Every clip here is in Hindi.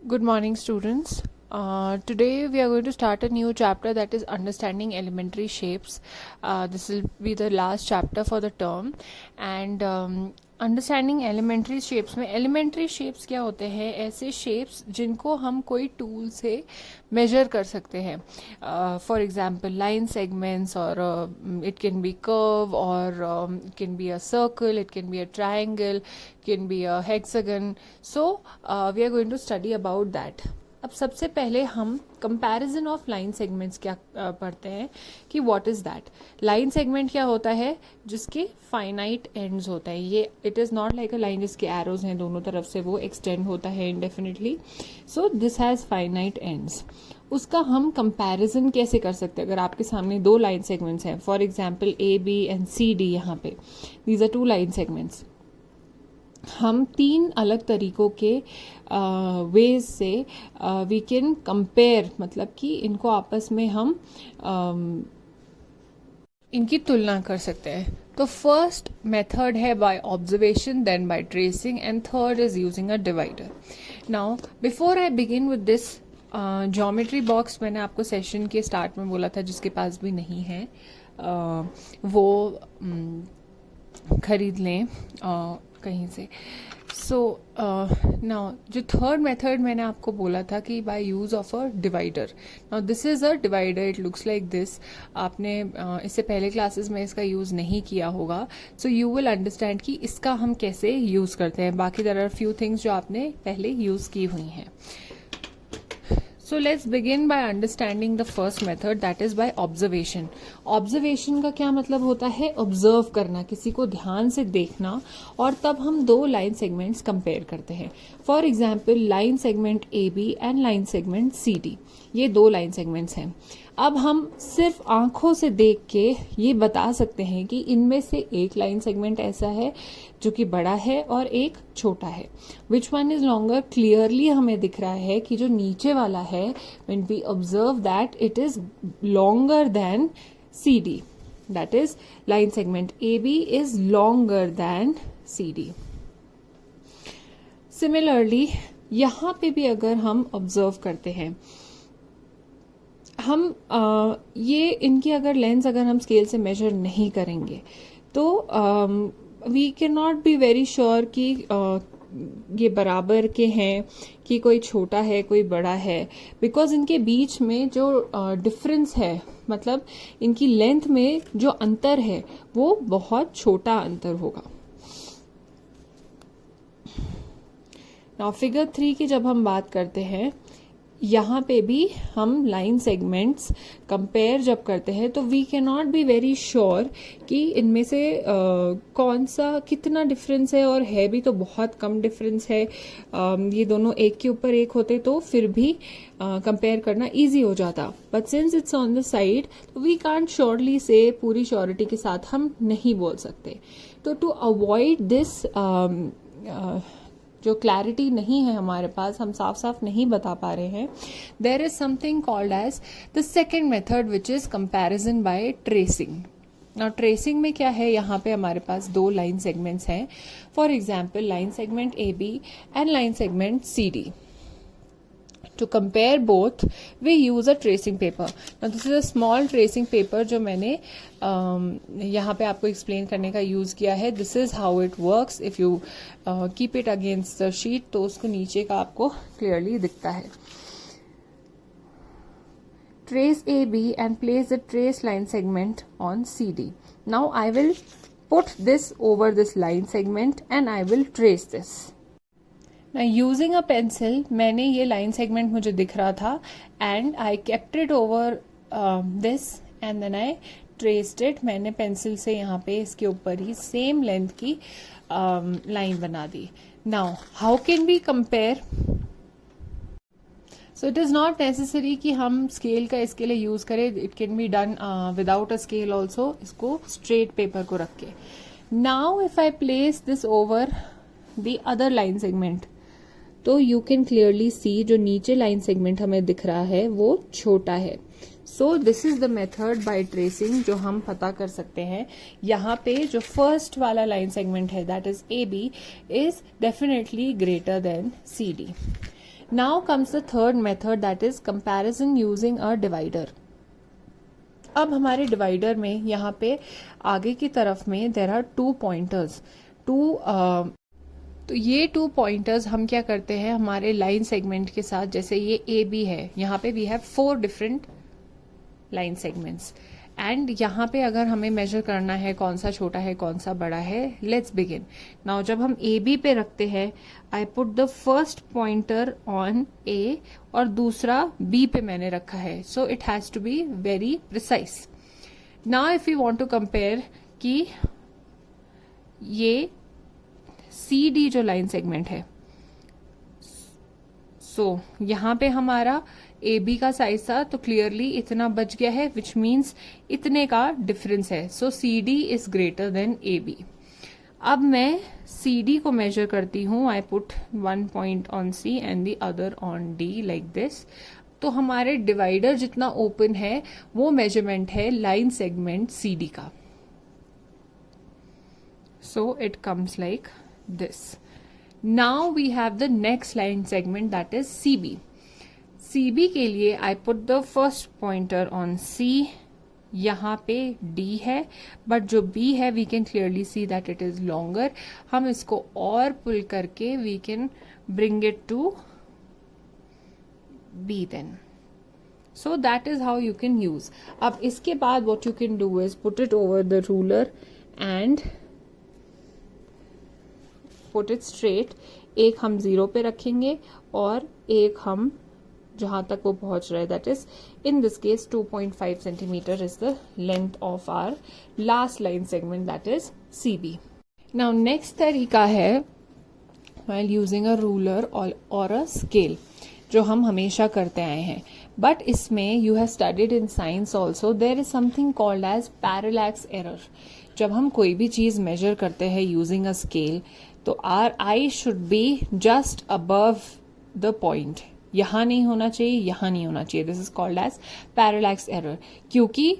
Good morning, students. Today we are going to start a new chapter, that is understanding elementary shapes. This will be the last chapter for the term. And understanding elementary shapes में एलिमेंट्री शेप्स क्या होते हैं? ऐसे शेप्स जिनको हम कोई टूल से मेजर कर सकते हैं. फॉर एग्जांपल लाइन सेगमेंट्स, और इट कैन बी कर्व, और it can be a circle, it can be a triangle, can be a hexagon. So we are going to study about that. अब सबसे पहले हम कंपैरिजन ऑफ लाइन सेगमेंट्स क्या पढ़ते हैं कि what is that. Line segment क्या होता है? जिसके फाइनाइट एंड्स होता है. ये it is not like a line जिसके एरोज हैं दोनों तरफ से, वो एक्सटेंड होता है इंडेफिनिटली. So this has finite ends. उसका हम कंपैरिजन कैसे कर सकते हैं? अगर आपके सामने दो लाइन सेगमेंट्स हैं, for example A B and C D, यहाँ पे these are two line segments. हम तीन अलग तरीकों के वेज से वी कैन कंपेयर, मतलब कि इनको आपस में हम इनकी तुलना कर सकते हैं. तो फर्स्ट मेथड है by observation, then by tracing, and third is using a divider. Now before I begin with this, geometry box मैंने आपको सेशन के स्टार्ट में बोला था, जिसके पास भी नहीं है वो खरीद लें कहीं से. सो नाउ जो थर्ड मेथड मैंने आपको बोला था कि by use of a divider. Now this is a divider, it looks like this. आपने इससे पहले क्लासेस में इसका यूज नहीं किया होगा, सो यू विल अंडरस्टैंड कि इसका हम कैसे यूज करते हैं. बाकी देयर आर फ्यू थिंग्स जो आपने पहले यूज की हुई हैं. So let's begin by understanding the first method, that is by observation. Observation का क्या मतलब होता है? Observe करना, किसी को ध्यान से देखना, और तब हम दो लाइन सेगमेंट्स कंपेयर करते हैं. For example line segment A B and line segment C D, ये दो लाइन सेगमेंट्स हैं. अब हम सिर्फ आंखों से देख के ये बता सकते हैं कि इनमें से एक लाइन सेगमेंट ऐसा है जो कि बड़ा है और एक छोटा है. Which one is longer? Clearly हमें दिख रहा है कि जो नीचे वाला है, when we observe that it is longer than C D, that is line segment A B is longer than C D. Similarly यहां पे भी अगर हम ऑब्जर्व करते हैं, हम ये इनकी अगर लेंस अगर हम स्केल से मेजर नहीं करेंगे तो we can not be very sure कि ये बराबर के हैं कि कोई छोटा है कोई बड़ा है, बिकॉज इनके बीच में जो डिफरेंस है, मतलब इनकी लेंथ में जो अंतर है वो बहुत छोटा अंतर होगा. नाउ फिगर 3 की जब हम बात करते हैं, यहाँ पे भी हम लाइन सेगमेंट्स कंपेयर जब करते हैं तो we can not be very sure कि इनमें से कौन सा कितना डिफरेंस है, और है भी तो बहुत कम डिफरेंस है. ये दोनों एक के ऊपर एक होते तो फिर भी कंपेयर करना इजी हो जाता, but since it's on the side तो वी कांट श्योरली से, पूरी श्योरिटी के साथ हम नहीं बोल सकते. तो टू अवॉइड दिस, जो क्लैरिटी नहीं है हमारे पास, हम साफ साफ नहीं बता पा रहे हैं, there is something called as the second method which is comparison by tracing. Now tracing में क्या है? यहाँ पे हमारे पास दो लाइन सेगमेंट्स हैं, for example line segment A B and line segment C D. To compare both, we use a tracing paper. Now this is a small tracing paper जो मैंने यहाँ पे आपको explain करने का use किया है. This is how it works. If you keep it against the sheet, तो उसको नीचे का आपको clearly दिखता है. Trace AB and place the trace line segment on CD. Now I will put this over this line segment and I will trace this. Using a pencil, मैंने ये लाइन सेगमेंट मुझे दिख रहा था and I kept it over this and then I traced it. मैंने पेंसिल से यहाँ पे इसके ऊपर ही सेम लेंथ की लाइन बना दी. Now how can we compare? So it is not necessary कि हम स्केल का इसके लिए यूज करें. It can be done without a scale also, इसको स्ट्रेट पेपर को रख के. Now if I place this over the other line segment, तो यू कैन क्लियरली सी जो नीचे लाइन सेगमेंट हमें दिख रहा है वो छोटा है. So this is the method by tracing जो हम पता कर सकते हैं. यहाँ पे जो फर्स्ट वाला लाइन सेगमेंट है, that is A B, is definitely greater than C D. Now comes the third method, that is comparison using a divider. अब हमारे डिवाइडर में यहाँ पे आगे की तरफ में देर आर 2 पॉइंटर्स, तो ये 2 पॉइंटर्स हम क्या करते हैं हमारे लाइन सेगमेंट के साथ, जैसे ये ए बी है, यहाँ पे we have 4 different line segments, and यहाँ पे अगर हमें मेजर करना है कौन सा छोटा है कौन सा बड़ा है, लेट्स बिगिन नाउ. जब हम ए बी पे रखते हैं, I put the first pointer on A और दूसरा बी पे मैंने रखा है, so it has to be very precise. Now if you want to compare कि ये सी डी जो लाइन सेगमेंट है, सो यहाँ पे हमारा ए बी का साइज था तो क्लियरली इतना बच गया है, विच मीन्स इतने का डिफरेंस है, so C D is greater than A B. अब मैं सी डी को मेजर करती हूँ, I put 1 point on C and the other on D like this. तो हमारे डिवाइडर जितना ओपन है वो मेजरमेंट है लाइन सेगमेंट सी डी का, so it comes like this. Now we have the next line segment, that is CB. CB के लिए I put the first pointer on C. यहाँ पे D है, but जो B है we can clearly see that it is longer. हम इसको और pull करके we can bring it to B then. So that is how you can use. अब इसके बाद what you can do is put it over the ruler and put it straight. एक हम 0 पे रखेंगे और एक हम जहां तक वो पहुंच रहा है, that is in this case 2.5 centimetre is the length of our last line segment, that is C B. Now next तरीका है व्हाइल यूजिंग अ रूलर और अ स्केल, जो हम हमेशा करते आए हैं, बट इसमें you have studied in science also, there is something called as parallax error. जब हम कोई भी चीज मेजर करते हैं यूजिंग अ स्केल, तो our eye should be just above the point. यहां नहीं होना चाहिए, यहां नहीं होना चाहिए. This is called as parallax error. क्योंकि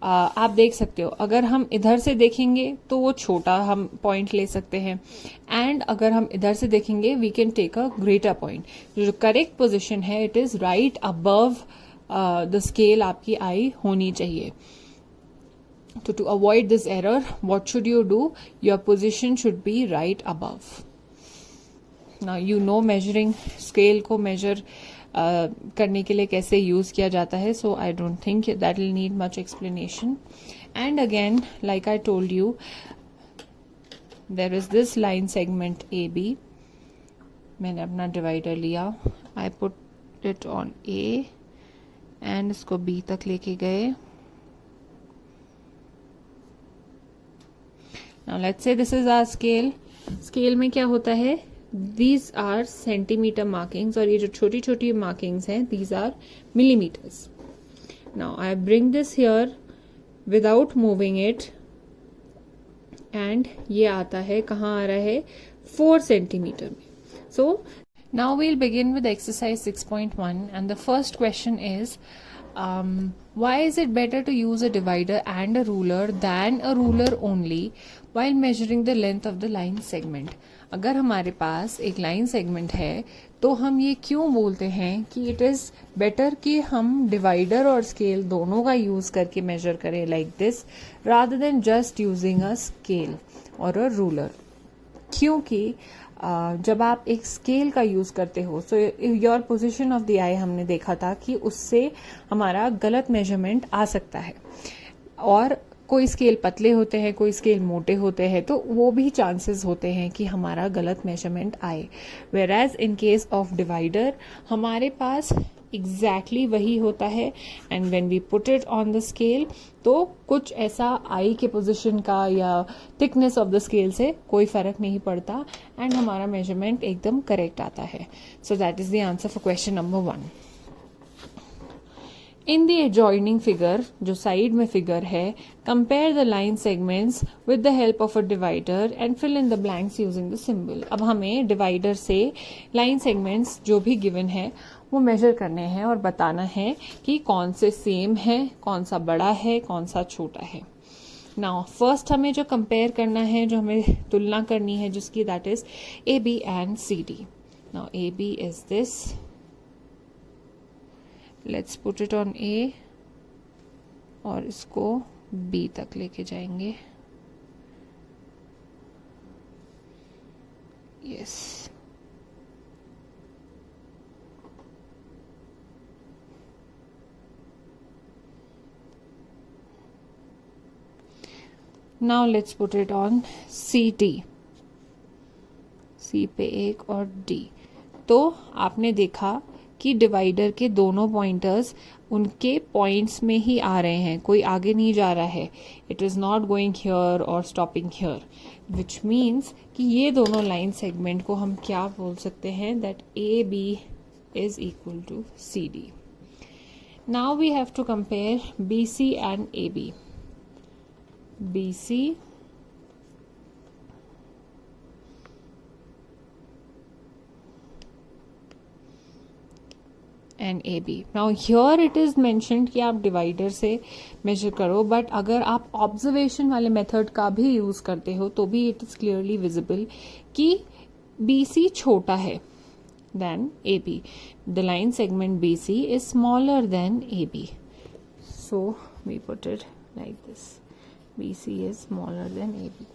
आप देख सकते हो, अगर हम इधर से देखेंगे तो वो छोटा हम पॉइंट ले सकते हैं, एंड अगर हम इधर से देखेंगे we can take a greater point. जो करेक्ट पोजिशन है it is right above the scale आपकी आई होनी चाहिए. So to avoid this error, what should you do? Your position should be right above. Now you know measuring scale को measure करने के लिए कैसे use किया जाता है, so I don't think that will need much explanation. And again, like I told you, there is this line segment AB. मैंने अपना divider लिया, I put it on A and इसको B तक लेके गए. Now let's say this is our scale. Scale में क्या होता है? These are centimeter markings, और ये जो छोटी छोटी markings हैं, these are millimeters. Now I bring this here without moving it, and ये आता है कहाँ आ रहा है? 4 centimeter में. So now we'll begin with exercise 6.1, and the first question is, why is it better to use a divider and a ruler than a ruler only while measuring the length of the line segment? अगर हमारे पास एक लाइन सेगमेंट है तो हम ये क्यों बोलते हैं कि इट इज बेटर कि हम डिवाइडर और स्केल दोनों का यूज करके मेजर करें like this, rather than just using a scale और अ रूलर. क्योंकि जब आप एक स्केल का यूज करते हो, so your position of the eye हमने देखा था कि उससे हमारा गलत मेजरमेंट आ सकता है, और कोई स्केल पतले होते हैं, कोई स्केल मोटे होते हैं, तो वो भी चांसेस होते हैं कि हमारा गलत मेजरमेंट आए. Where as in case of divider हमारे पास एग्जैक्टली वही होता है, and when we put it on the scale तो कुछ ऐसा आई के पोजीशन का या थिकनेस ऑफ द स्केल से कोई फर्क नहीं पड़ता, एंड हमारा मेजरमेंट एकदम करेक्ट आता है. So that is the answer for question number 1. In the adjoining figure, जो साइड में फिगर है, compare the line segments with the help of a divider and fill in the blanks using the symbol. अब हमें डिवाइडर से लाइन सेगमेंट्स जो भी गिवन है वो मेजर करने हैं और बताना है कि कौन से सेम है, कौन सा बड़ा है, कौन सा छोटा है. नाउ फर्स्ट हमें जो कंपेयर करना है, जो हमें तुलना करनी है जिसकी, that is A B and C D. Now A B is this let's put it on A और इसको बी तक लेके जाएंगे. Yes. Now let's put it on C T. C पे एक और डी. तो आपने देखा कि डिवाइडर के दोनों पॉइंटर्स उनके पॉइंट्स में ही आ रहे हैं, कोई आगे नहीं जा रहा है. It is not going here और स्टॉपिंग हियर, विच मीन्स कि ये दोनों लाइन सेगमेंट को हम क्या बोल सकते हैं, that A B is equal to C D. Now we have to compare B C and A B. B C and A B. Now here it is mentioned कि आप डिवाइडर से मेजर करो, बट अगर आप ऑब्जर्वेशन वाले मेथड का भी यूज करते हो तो भी इट इज क्लियरली विजिबल कि बी सी छोटा है than A B. The line segment B C is smaller than A B, so we put it like this. B C is smaller than A B.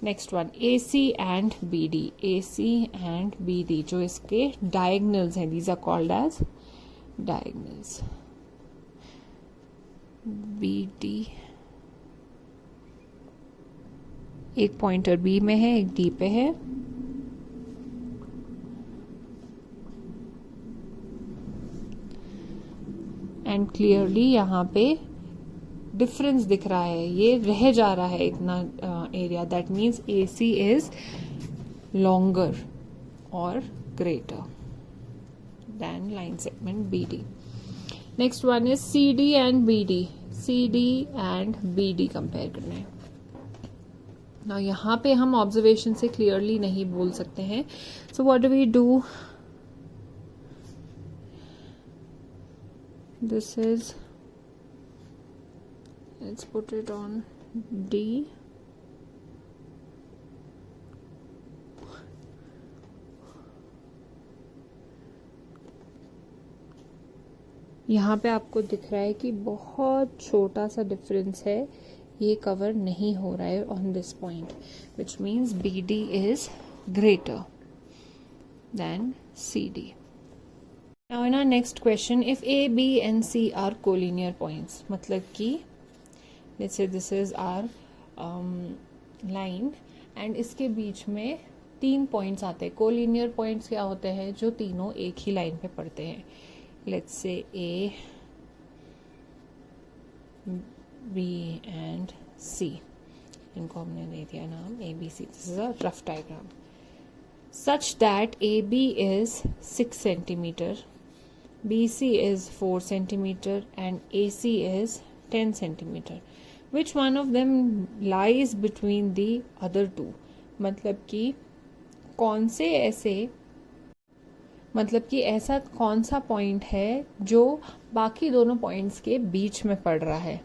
Next one A C and B D. A C and B D जो इसके डायगनल्स हैं, these are called as diagonals. B D एक पॉइंटर बी में है, एक डी पे है. एंड क्लियरली यहाँ पे डिफरेंस दिख रहा है, ये रह जा रहा है इतना area. That means A C is longer और greater than line segment B D. Next one is C D and B D. C D and B D compare करना है. ना यहाँ पे हम ऑब्जर्वेशन से क्लियरली नहीं बोल सकते हैं, so what do we do. This is, let's put it on D. यहाँ पे आपको दिख रहा है कि बहुत छोटा सा डिफरेंस है, ये कवर नहीं हो रहा है on this point, which means B D is greater than C D. Now in our next question, if A, B and C are collinear points, मतलब कि let's say this is our line and इसके बीच में 3 पॉइंट्स आते हैं. कोलिनियर पॉइंट्स क्या होते हैं, जो तीनों एक ही लाइन पे पड़ते हैं. Let's say A, B and C. इनको हमने दे दिया नाम A, B, C. This is a rough diagram. Such that AB is 6 centimeter, BC is 4 centimeter and AC is 10 centimeter. Which one of them lies between the other two? मतलब कि कौन से ऐसे, मतलब कि ऐसा कौन सा पॉइंट है जो बाकी दोनों पॉइंट्स के बीच में पड़ रहा है.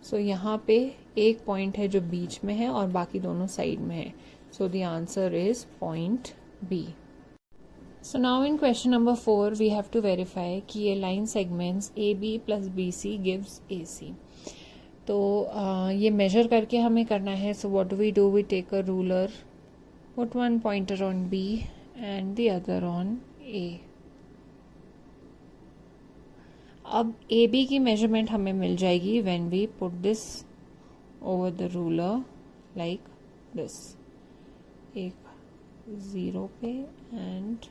सो यहाँ पे एक पॉइंट है जो बीच में है और बाकी दोनों साइड में है. So the answer is point B. So now in question number 4 we have to verify कि ये line segments AB plus BC gives AC. तो ये measure करके हमें करना है. So what do? We take a ruler, put one pointer on B and the other on A. अब AB की measurement हमें मिल जाएगी when we put this over the ruler like this. एक 0 पे and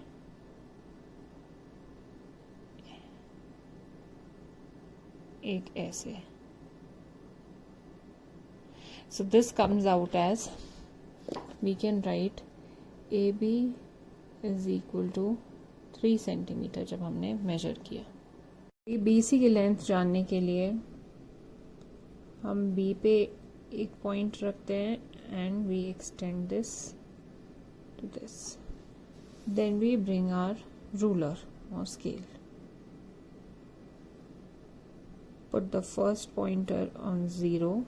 एक ऐसे. So this comes out as, we can write AB is equal to 3 centimeter जब हमने measure किया. BC की लेंथ जानने के लिए हम B पे एक पॉइंट रखते हैं and we extend this to this. Then we bring our ruler or scale. Put the first pointer on 0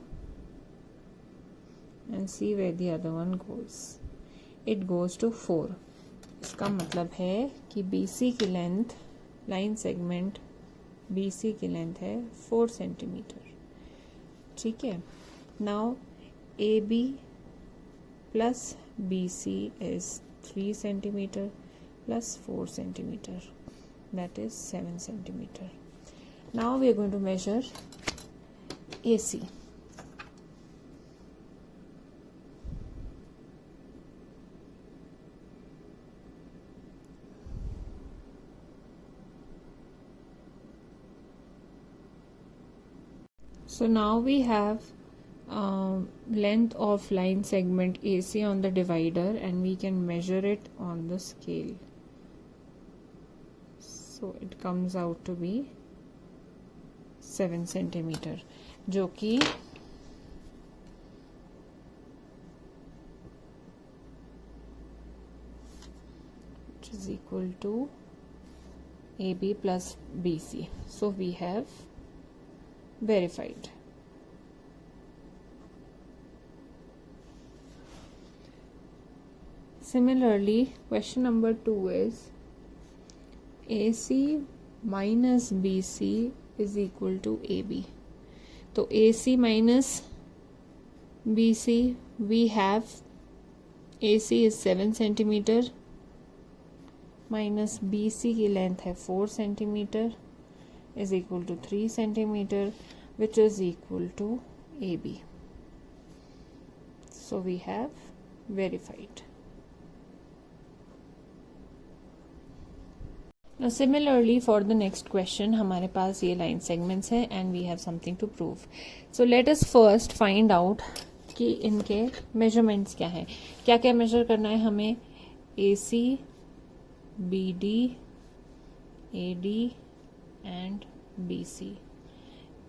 and see where the other one goes. It goes to 4. इसका मतलब है कि BC की लेंथ, लाइन सेगमेंट BC की लेंथ है 4 सेंटीमीटर. ठीक है. Now AB plus BC is 3 centimeter plus 4 centimeter, that is 7 centimeter. Now we are going to measure AC. So now we have length of line segment AC on the divider, and we can measure it on the scale. So it comes out to be 7 centimeter, जो कि which is equal to AB plus BC. So we have verified. Similarly, question number 2 is AC minus BC is equal to AB. So AC minus BC, we have AC is 7 centimeter minus BC की लेंथ है 4 centimeter is equal to 3 centimeter, which is equal to AB. So we have verified. Now similarly for the next question, हमारे पास ये line segments हैं and we have something to prove. So let us first find out कि इनके measurements क्या हैं. क्या क्या measure करना है हमें? AC, BD, AD and BC.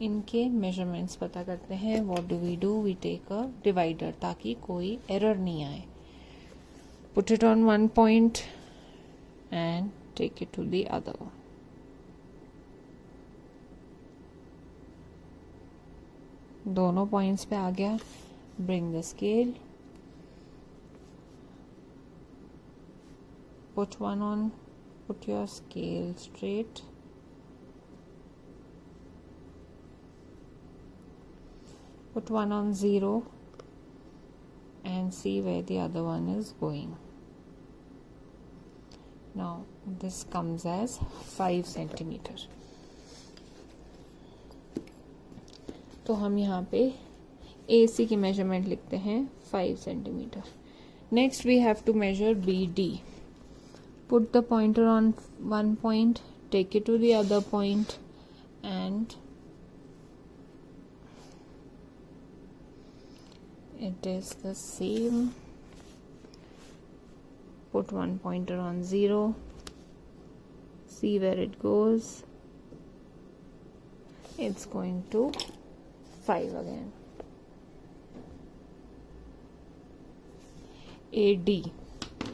इनके measurements पता करते हैं. What do? We take a divider ताकि कोई error नहीं आए. Put it on one point and take it to the other. दोनों पॉइंट्स पे आ गया. Bring the scale. Put one on. Put your scale straight. Put one on 0 and see where the other one is going. Now this comes as 5 centimeter. तो हम यहाँ पे AC की measurement लिखते हैं 5 centimeter. Next we have to measure BD. Put the pointer on one point, take it to the other point, and it is the same. Put one pointer on 0, see where it goes. It's going to 5 again. AD,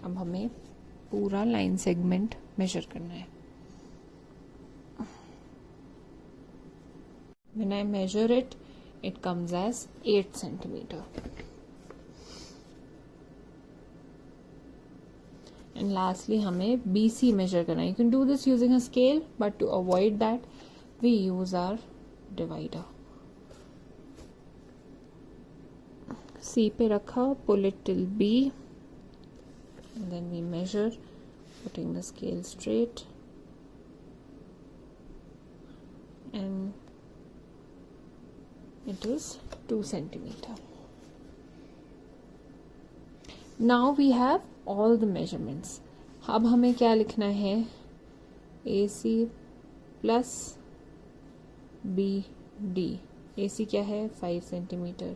अब हमें पूरा लाइन सेगमेंट मेजर करना है. When I measure it, it comes as 8 centimeter. And lastly हमें BC measure करना है. You can do this using a scale, but to avoid that we use our divider. C पे रखा, pull it till B, and then we measure, putting the scale straight, and it is 2 centimeter. Now we have all the measurements. अब हमें क्या लिखना है? AC plus BD. AC क्या है? 5 centimeter.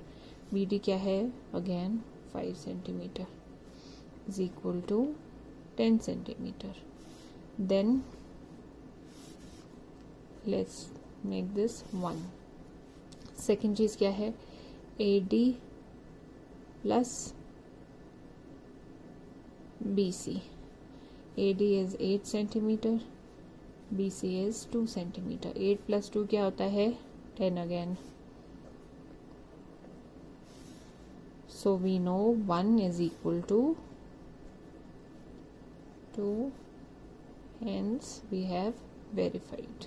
BD क्या है? Again 5 centimeter is equal to 10 centimeter. Then let's make this 1. Second चीज क्या है? AD plus BC. AD is 8 centimeter, BC is 2 centimeter. 8 plus 2 क्या होता है? 10 again. So we know 1 is equal to 2, hence we have verified.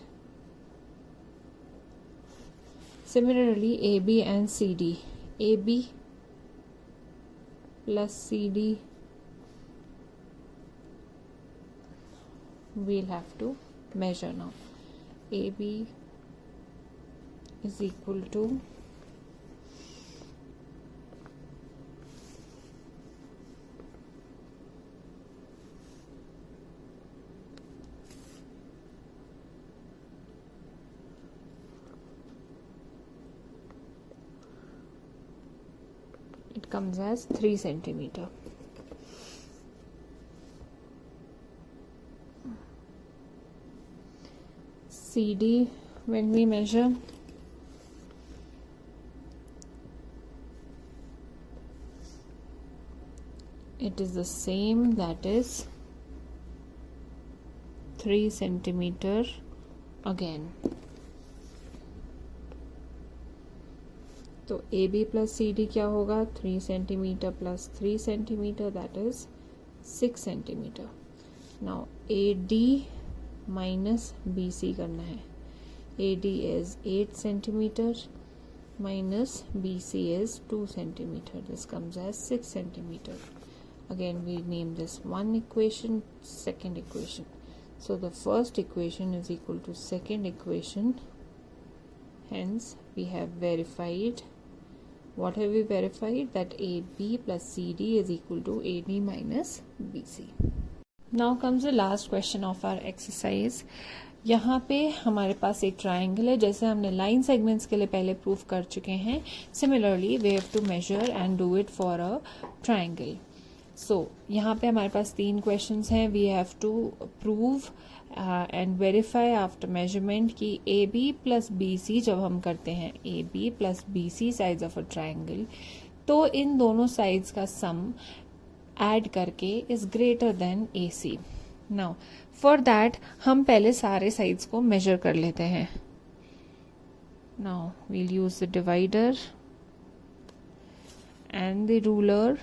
Similarly, AB and CD. AB plus CD, we'll have to measure now. AB is equal to it comes as 3 centimeter. CD, when we measure, it is the same, that is 3 centimeter again. तो AB plus CD क्या होगा? 3 centimeter plus 3 centimeter, that is 6 centimeter. Now AD minus BC करना है. AD is 8 centimeter minus BC is 2 centimeter. This comes as 6 centimeter. Again we name this one equation, second equation. So the first equation is equal to second equation. Hence we have verified. What have we verified? That AB plus CD is equal to AD minus BC. Now comes the last question of our exercise. यहाँ पे हमारे पास एक ट्राइंगल है, जैसे हमने लाइन सेगमेंट्स के लिए पहले प्रूफ कर चुके हैं. Similarly we have to measure and do it for a triangle. So यहाँ पे हमारे पास 3 क्वेश्चंस हैं. We have to prove and verify after measurement कि A B plus B C जब हम करते हैं A B plus B C sides of a triangle, तो इन दोनों साइड्स का सम ऐड करके is greater than A C. Now for that हम पहले सारे साइड्स को मेजर कर लेते हैं. Now we'll use the divider and the ruler.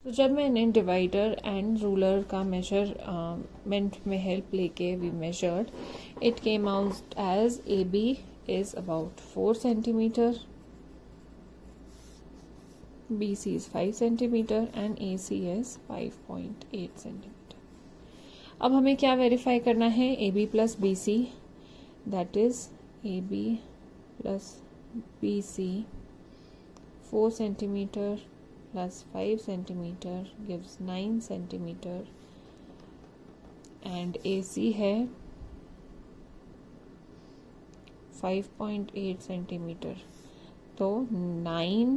तो जब मैंने डिवाइडर एंड रूलर का मेजरमेंट में हेल्प लेके we measured, it came out as A B is about 4 centimetre, B C is 5 centimetre and A C is 5.8 centimetre. अब हमें क्या वेरीफाई करना है? A B plus B C, that is A B plus B C 4 centimetre plus 5 centimeter gives 9 centimeter and AC है 5.8 centimeter. तो 9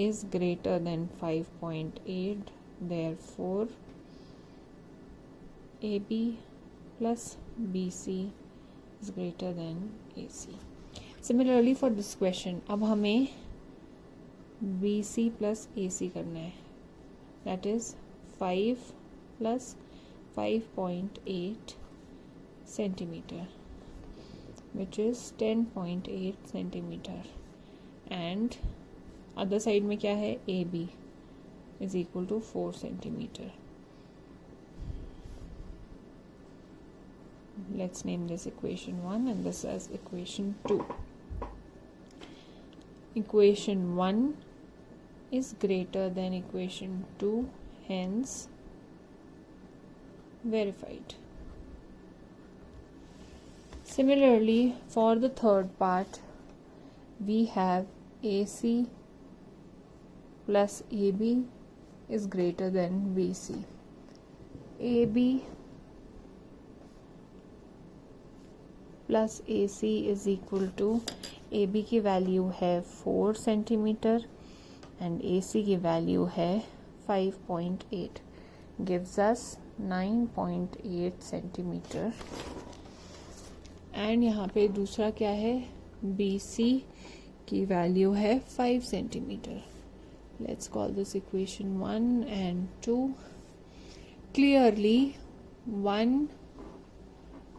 is greater than 5.8, therefore AB plus BC is greater than AC. Similarly for this question, अब हमें BC plus AC करना है. That is 5 plus 5.8 centimeter, which is 10.8 centimeter. And other side में क्या है? AB is equal to 4 centimeter. Let's name this equation 1 and this as equation 2. Equation 1 is greater than equation 2, hence verified. Similarly, for the third part, we have AC plus AB is greater than BC. AB plus AC is equal to, AB की वैल्यू है 4 सेंटीमीटर and AC की वैल्यू है 5.8, gives us 9.8 सेंटीमीटर. एंड यहाँ पे दूसरा क्या है? BC की वैल्यू है 5 centimetre. let's call this equation 1 and 2. Clearly 1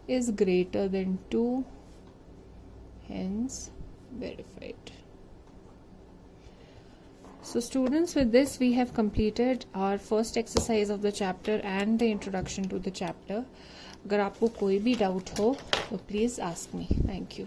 is greater than 2, hence verified. So students, with this we have completed our first exercise of the chapter and the introduction to the chapter. अगर आपको कोई भी डाउट हो तो please ask me. Thank you.